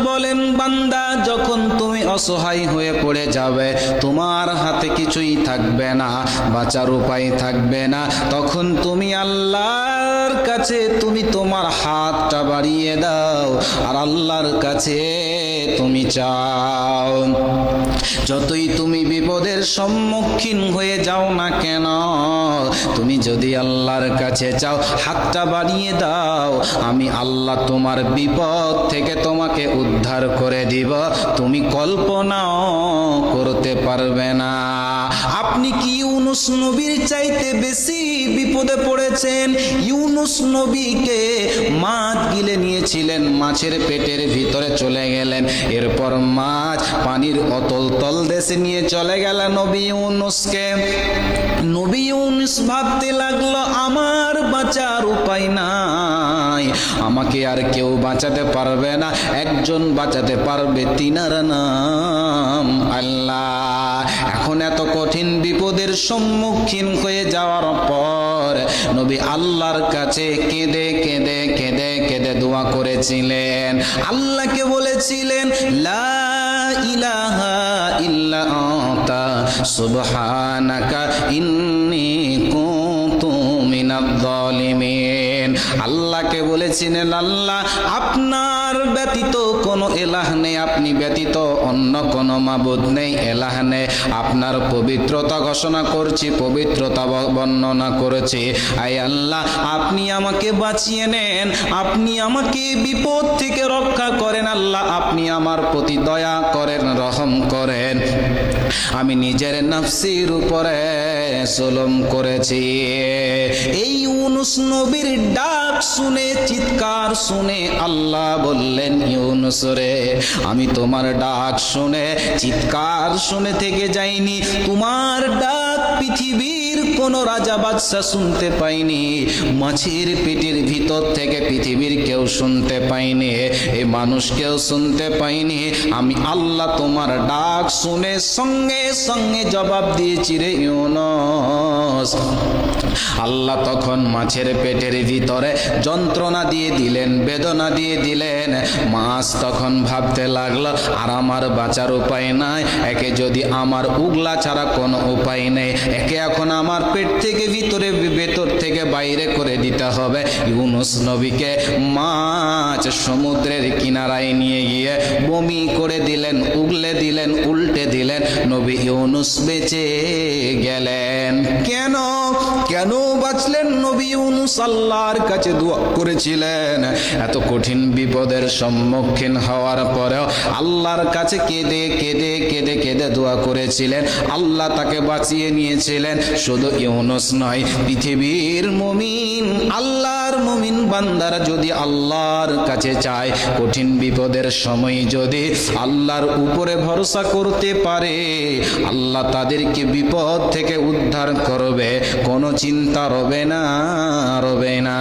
বলেন, বান্দা যখন তুমি অসহায় হয়ে পড়ে যাবে, তোমার হাতে কিছুই থাকবে না, বাঁচার উপায় থাকবে না, তখন তুমি আল্লাহর কাছে তুমি তোমার হাতটা বাড়িয়ে দাও আর আল্লাহর কাছে তুমি চাও। যতই তুমি বিপদের সম্মুখীন হয়ে যাও না কেন, তুমি যদি আল্লাহর কাছে চাও, হাতটা বাড়িয়ে দাও, আমি আল্লাহ তোমার বিপদ থেকে তোমাকে উদ্ধার করে দিব, তুমি কল্পনাও করতে পারবে না। আপনি কি ইউনুস নবীর চাইতে বেশি বিপদে পড়েছেন? ইউনুস নবীকে মাছ গিলে নিয়েছিলেন, মাছের পেটের ভিতরে চলে গেলেন, এরপর মাছ পানির অতল তল দেশে নিয়ে চলে গেল নবী ইউনুসকে। নবী ইউনুস ভাবতে লাগলো, আমার বাঁচার উপায় নাই, আমাকে আর কেউ বাঁচাতে পারবে না, একজন বাঁচাতে পারবে, তিনার নাম আল্লাহ। এখন এত কঠিন বিপদের সম্মুখীন হয়ে যাওয়ার পর নবী আল্লাহর কাছে কেঁদে কেঁদে কেঁদে কেঁদে দোয়া করেছিলেন, আল্লাহকে বলেছিলেন, লা ইলাহা ইল্লা আনতা সুবহানাকা ইন্নী কুনতু মিনাজ জালিমিন। আল্লাহকে বলেছিলেন, আল্লাহ আপনার ব্যতীত কোনো এলাহ নেই, আপনি ব্যতীত অন্য কোনো মাবুদ নেই, এলাহ নেই, আপনার পবিত্রতা ঘোষণা করছি, পবিত্রতা বর্ণনা করেছি। আয় আল্লাহ, আপনি আমাকে বাঁচিয়ে নেন, আপনি আমাকে বিপদ থেকে রক্ষা করেন, আল্লাহ আপনি আমার প্রতি দয়া করেন, রহম করেন। আমি নিজের নফসির উপরে জুলুম করেছি। এই ইউনুস নবীর ডাক শুনে, চিৎকার শুনে আল্লাহ বললেন, ইউনুস রে, আমি তোমার ডাক শুনে, চিৎকার শুনে থেকে যাইনি, তোমার ডাক পৃথিবীর কোন রাজা বাদশা শুনতে পাইনি, মাছের পেটের ভিতর থেকে পৃথিবীর কেউ শুনতে পাইনি, এই মানুষ কেউ শুনতে পাইনি, আমি আল্লাহ তোমার ডাক শুনে সঙ্গে সঙ্গে জবাব দিয়েছি রে ইউনুস। আল্লাহ তখন মাছের পেটের ভিতরে যন্ত্রণা দিয়ে দিলেন, বেদনা দিয়ে দিলেন। মাছ তখন ভাবতে লাগলো, আর আমার বাঁচার উপায় নাই, একে যদি আমার উগলা ছাড়া কোনো উপায় নেই, একে এখন আমার পেট থেকে ভেতর থেকে বাইরে করে দিতে হবে। ইউনুস নবীকে মাছ সমুদ্রের কিনারায় নিয়ে গিয়ে বমি করে দিলেন, উগলে দিলেন, উল্টে দিলেন, নবী ইউনুস বেঁচে গেলেন। কেন কেন বাঁচলেন নবী ইউনুস? আল্লাহর কাছে দোয়া করেছিলেন, এত কঠিন বিপদের সম্মুখীন হওয়ার পরেও আল্লাহর কাছে কেঁদে কেঁদে কেঁদে কেঁদে দোয়া করেছিলেন, আল্লাহ তাকে বাঁচিয়ে নিয়েছিলেন। শুধু ইউনুস নয়, পৃথিবীর মুমিন, আল্লাহর মুমিন বান্দারা যদি আল্লাহর কাছে চায়, কঠিন বিপদের সময় যদি আল্লাহর উপরে ভরসা করতে পারে, আল্লাহ তাদেরকে বিপদ থেকে উদ্ধার করবে, কোনো চিন্তা রবে না, রবে না।